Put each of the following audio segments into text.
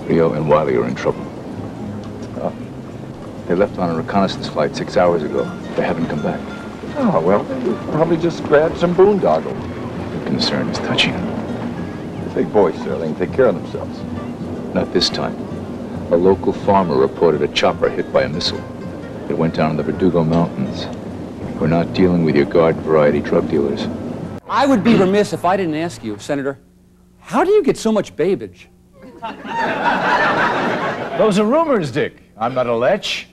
Rio and Wiley are in trouble. They left on a reconnaissance flight 6 hours ago. They haven't come back. Oh, well, probably just grabbed some boondoggle. The concern is touching. Big boys, sir. They can take care of themselves. Not this time. A local farmer reported a chopper hit by a missile. It went down in the Verdugo Mountains. We're not dealing with your garden variety drug dealers. I would be remiss if I didn't ask you, Senator, how do you get so much babage? Those are rumors, Dick. I'm not a lech.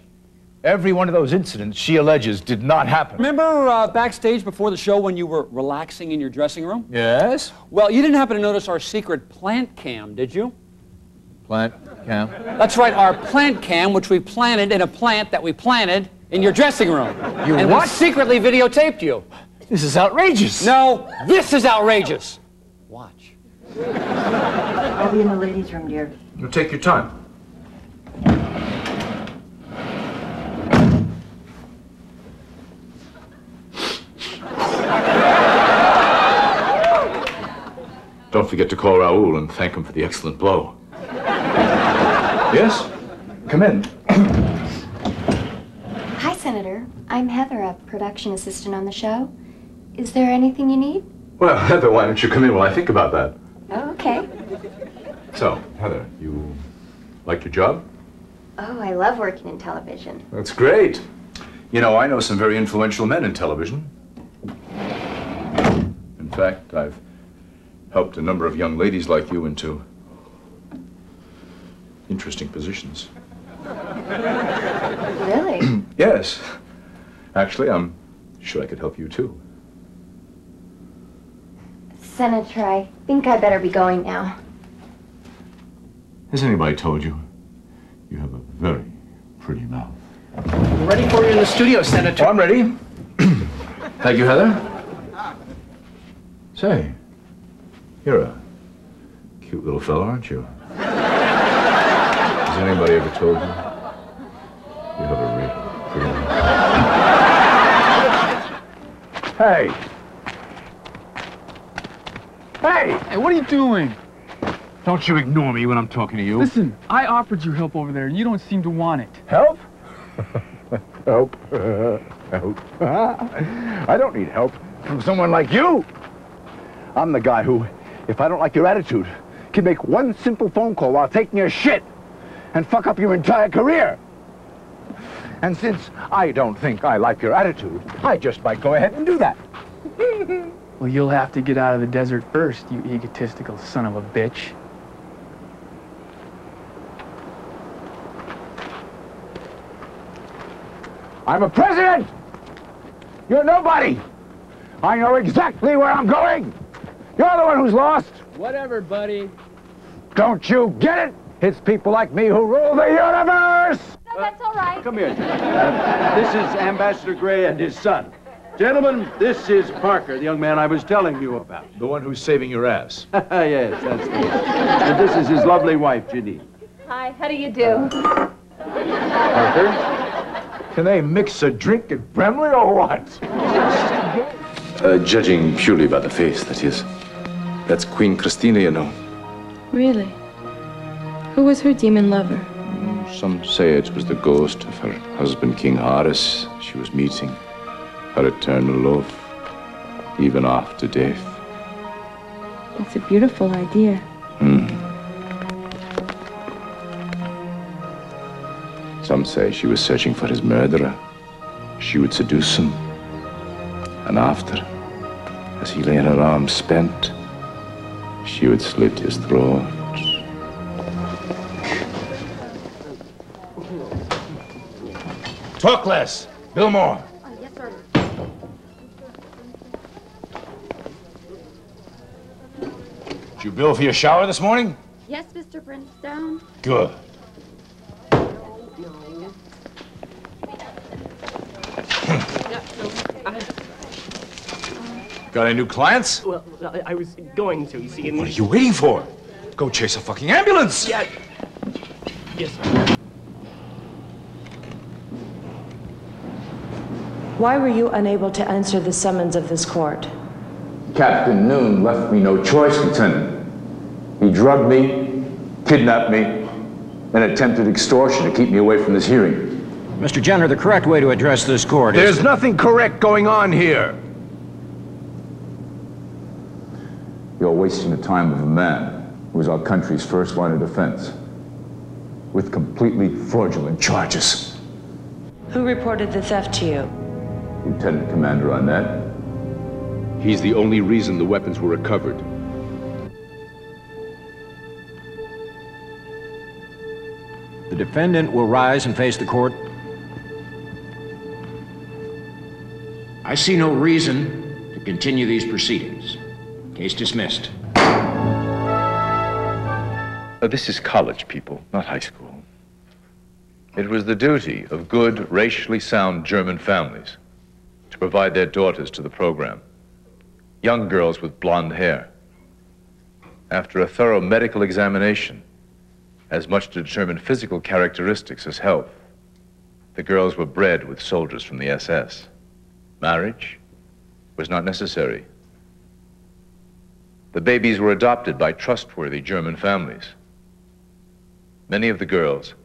Every one of those incidents she alleges did not happen. Remember backstage before the show when you were relaxing in your dressing room? Yes? Well, you didn't happen to notice our secret plant cam, did you? Plant cam? That's right, our plant cam, which we planted in a plant that we planted in your dressing room. You and what? we secretly videotaped you. This is outrageous. No, this is outrageous. Watch. I'll be in the ladies' room, dear. You take your time. Don't forget to call Raoul and thank him for the excellent blow. Yes? Come in. Hi, Senator. I'm Heather, a production assistant on the show. Is there anything you need? Well, Heather, why don't you come in while I think about that? Oh, okay. So, Heather, you like your job? Oh, I love working in television. That's great. You know, I know some very influential men in television. In fact, I've helped a number of young ladies like you into interesting positions. Really? Yes. Actually, I'm sure I could help you too. Senator, I think I better be going now. Has anybody told you you have a very pretty mouth? We're ready for you in the studio, Senator. Oh, I'm ready. Thank you, Heather. Say, you're a cute little fellow, aren't you? Has anybody ever told you you have a real pretty mouth? Hey. Hey! Hey, what are you doing? Don't you ignore me when I'm talking to you. Listen, I offered you help over there, and you don't seem to want it. Help? Help? Help? I don't need help from someone like you. I'm the guy who, if I don't like your attitude, can make one simple phone call while taking a shit and fuck up your entire career. And since I don't think I like your attitude, I just might go ahead and do that. Well, you'll have to get out of the desert first, you egotistical son of a bitch. I'm a president! You're nobody! I know exactly where I'm going! You're the one who's lost! Whatever, buddy. Don't you get it? It's people like me who rule the universe! No, that's all right. Come here. This is Ambassador Gray and his son. Gentlemen, this is Parker, the young man I was telling you about. The one who's saving your ass. Yes, that's the one. And this is his lovely wife, Janine. Hi, how do you do? Parker, can they mix a drink at Bramley or what? Judging purely by the face, that is. That's Queen Christina, you know. Really? Who was her demon lover? Some say it was the ghost of her husband, King Horus, she was meeting. Her eternal love, even after death. That's a beautiful idea. Some say she was searching for his murderer. She would seduce him. And after, as he lay in her arms spent, she would slit his throat. Talk less. Bill more. Yes, sir. Did you bill for your shower this morning? Yes, Mr. Brimstone. Good. Got any new clients? Well, I was going to, you see. What are you waiting for? Go chase a fucking ambulance! Yeah. Yes, sir. Why were you unable to answer the summons of this court? Captain Noon left me no choice, Lieutenant. He drugged me, kidnapped me, An attempted extortion to keep me away from this hearing. Mr. Jenner, the correct way to address this court is... There's nothing correct going on here. You're wasting the time of a man who is our country's first line of defense with completely fraudulent charges. Who reported the theft to you? Lieutenant Commander Arnett. He's the only reason the weapons were recovered. The defendant will rise and face the court. I see no reason to continue these proceedings. Case dismissed. This is college, people, not high school. It was the duty of good, racially sound German families to provide their daughters to the program. Young girls with blonde hair. After a thorough medical examination, as much to determine physical characteristics as health, the girls were bred with soldiers from the SS. Marriage was not necessary. The babies were adopted by trustworthy German families. Many of the girls,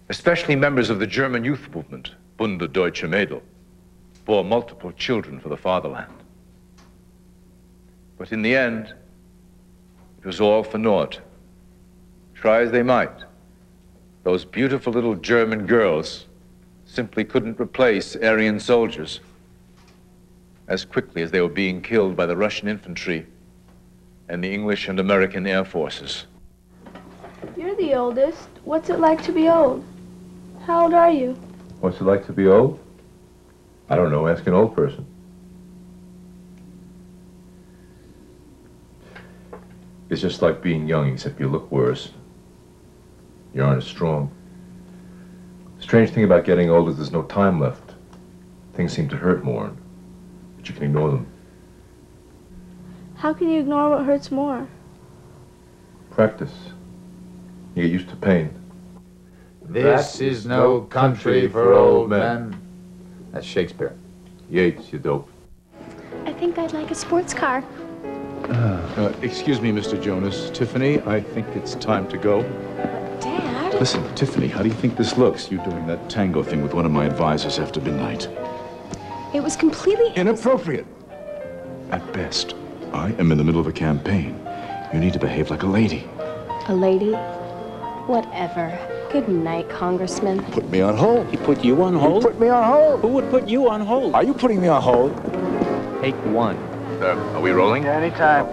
especially members of the German youth movement, Bunde Deutsche Mädel, bore multiple children for the fatherland. But in the end, it was all for naught. Try as they might, those beautiful little German girls simply couldn't replace Aryan soldiers as quickly as they were being killed by the Russian infantry and the English and American air forces. You're the oldest. What's it like to be old? How old are you? What's it like to be old? I don't know, ask an old person. It's just like being young, except you look worse. You aren't as strong. The strange thing about getting old is there's no time left. Things seem to hurt more, but you can ignore them. How can you ignore what hurts more? Practice. You get used to pain. This is no country for old men. That's Shakespeare. Yeats, you dope. I think I'd like a sports car. Excuse me, Mr. Jonas. Tiffany, I think it's time to go. Dad? Listen, Tiffany, how do you think this looks? You doing that tango thing with one of my advisors after midnight. It was completely inappropriate. At best, I am in the middle of a campaign. You need to behave like a lady. A lady? Whatever. Good night, Congressman. Put me on hold. He put you on hold? You put me on hold. Who would put you on hold? Are you putting me on hold? Take one. Sir, are we rolling? Anytime.